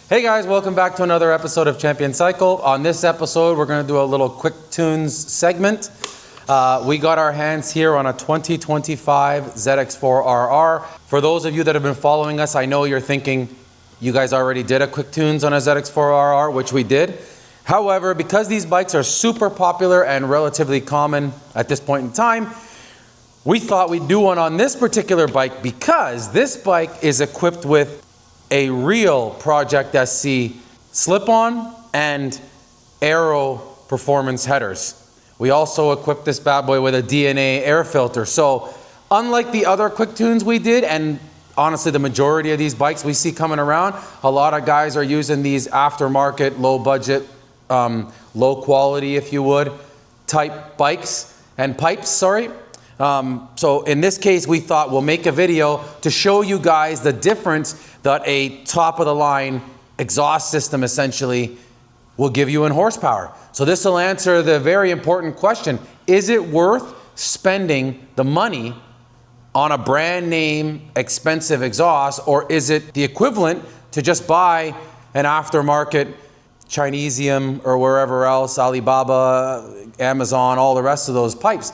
Hey guys, welcome back to another episode of Champion Cycle. On this episode, we're going to do a little quick tunes segment. We got our hands here on a 2025 ZX-4RR. For those of you that have been following us, I know you're thinking you guys already did a quick tunes on a ZX-4RR, which we did. However, because these bikes are super popular and relatively common at this point in time, we thought we'd do one on this particular bike because this bike is equipped with a real Project SC slip-on and aero performance headers. We also equipped this bad boy with a DNA air filter. So unlike the other quick tunes we did, and honestly the majority of these bikes we see coming around, a lot of guys are using these aftermarket, low budget, low quality, if you would, type bikes and pipes, sorry. So in this case, we thought we'll make a video to show you guys the difference that a top of the line exhaust system essentially will give you in horsepower. So this will answer the very important question, is it worth spending the money on a brand name expensive exhaust, or is it the equivalent to just buy an aftermarket Chinesium or wherever else, Alibaba, Amazon, all the rest of those pipes?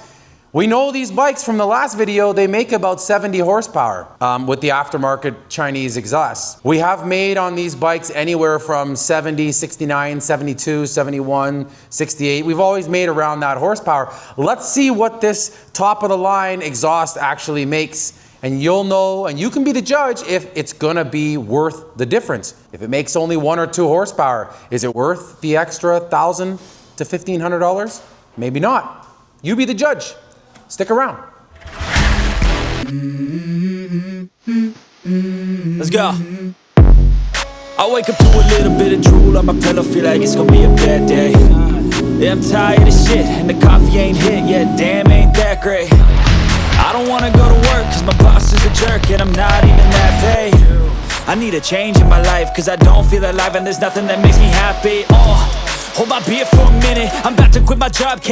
We know these bikes from the last video, they make about 70 horsepower with the aftermarket Chinese exhaust. We have made on these bikes anywhere from 70, 69, 72, 71, 68. We've always made around that horsepower. Let's see what this top of the line exhaust actually makes. And you'll know, and you can be the judge if it's gonna be worth the difference. If it makes only 1 or 2 horsepower, is it worth the extra $1,000 to $1,500? Maybe not. You be the judge. Stick around. Let's go. I wake up to a little bit of drool on my pillow, feel like it's gonna be a bad day. Yeah, I'm tired of shit, and the coffee ain't hit yet, damn, ain't that great. I don't wanna go to work, cause my boss is a jerk, and I'm not even that paid. I need a change in my life, cause I don't feel alive, and there's nothing that makes me happy. Oh, hold my beer for a minute, I'm about to quit my job.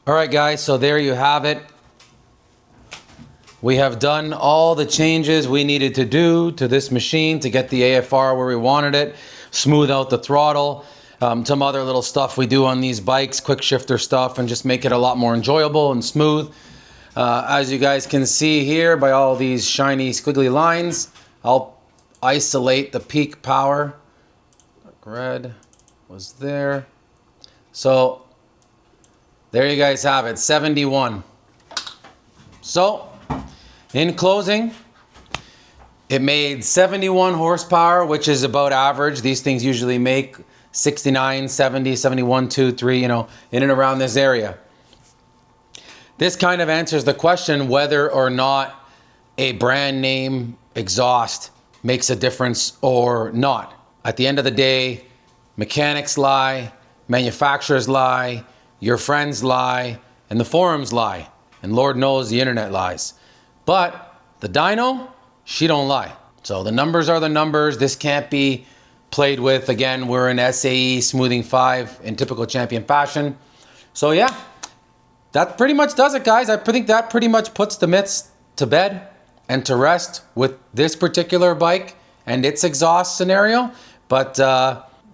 All right guys, so there you have it. We have done all the changes we needed to do to this machine to get the AFR where we wanted it, smooth out the throttle, some other little stuff we do on these bikes, quick shifter stuff, and just make it a lot more enjoyable and smooth. As you guys can see here by all these shiny squiggly lines, I'll isolate the peak power. Red was there. So there you guys have it, 71. So in closing, It made 71 horsepower, which is about average. These things usually make 69, 70, 71, 2, 3, you know, in and around this area. This kind of answers the question whether or not a brand name exhaust makes a difference or not. At the end of the day, mechanics lie, manufacturers lie, your friends lie, and the forums lie. And Lord knows the internet lies. But the dyno, she don't lie. So the numbers are the numbers. This can't be played with. Again, we're in SAE smoothing 5 in typical champion fashion. So yeah, that pretty much does it, guys. I think that pretty much puts the myths to bed and to rest with this particular bike and its exhaust scenario. But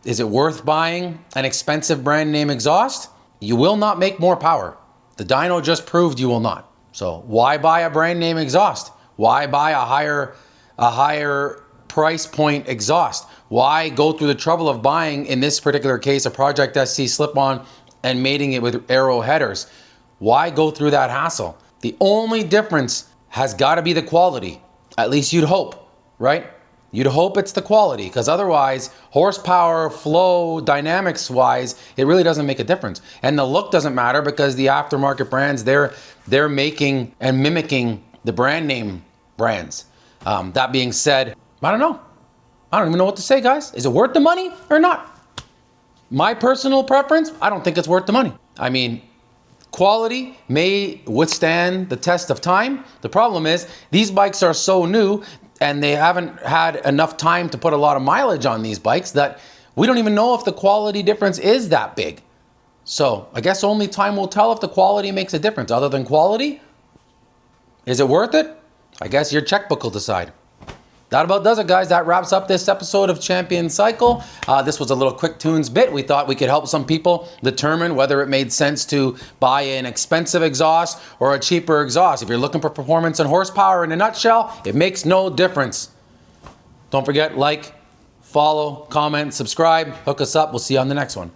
is it worth buying an expensive brand name exhaust? You will not make more power. The dyno just proved you will not. So why buy a brand name exhaust? Why buy a higher price point exhaust? Why go through the trouble of buying, in this particular case, a Project SC slip-on and mating it with aero headers? Why go through that hassle? The only difference has got to be the quality. At least you'd hope, right? You'd hope it's the quality, because otherwise, horsepower, flow, dynamics-wise, it really doesn't make a difference. And the look doesn't matter, because the aftermarket brands, they're making and mimicking the brand name brands. That being said, I don't know. I don't even know what to say, guys. Is it worth the money or not? My personal preference, I don't think it's worth the money. I mean, quality may withstand the test of time. The problem is these bikes are so new and they haven't had enough time to put a lot of mileage on these bikes that we don't even know if the quality difference is that big. So I guess only time will tell if the quality makes a difference. Other than quality, is it worth it? I guess your checkbook will decide. That about does it, guys. That wraps up this episode of Champion Cycle. This was a little quick tunes bit. We thought we could help some people determine whether it made sense to buy an expensive exhaust or a cheaper exhaust. If you're looking for performance and horsepower in a nutshell, it makes no difference. Don't forget, like, follow, comment, subscribe, hook us up. We'll see you on the next one.